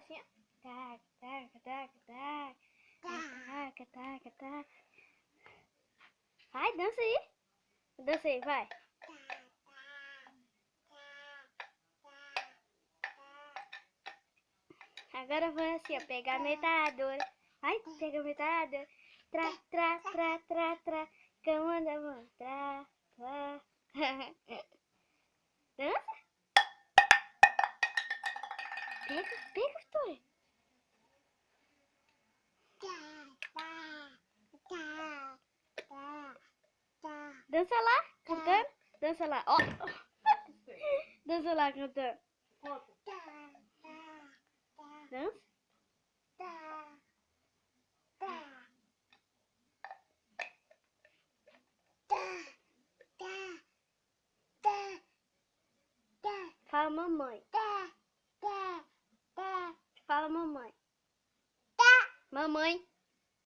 assim, ó. Taca, taca, taca, taca. Taca, taca, taca. Vai, dança aí. Dança aí, vai. Agora vou assim, ó, pegar a metralhadora. Vai, pega a metralhadora. Tra, tra, tra, tra, tra. Comanda a mão. Tra, tra. Dança. Pega, pega, Vitória. Dança lá, cantando. Dança lá, ó. Dança lá, cantando. Dança. Fala mamãe. Fala mamãe. Mamãe.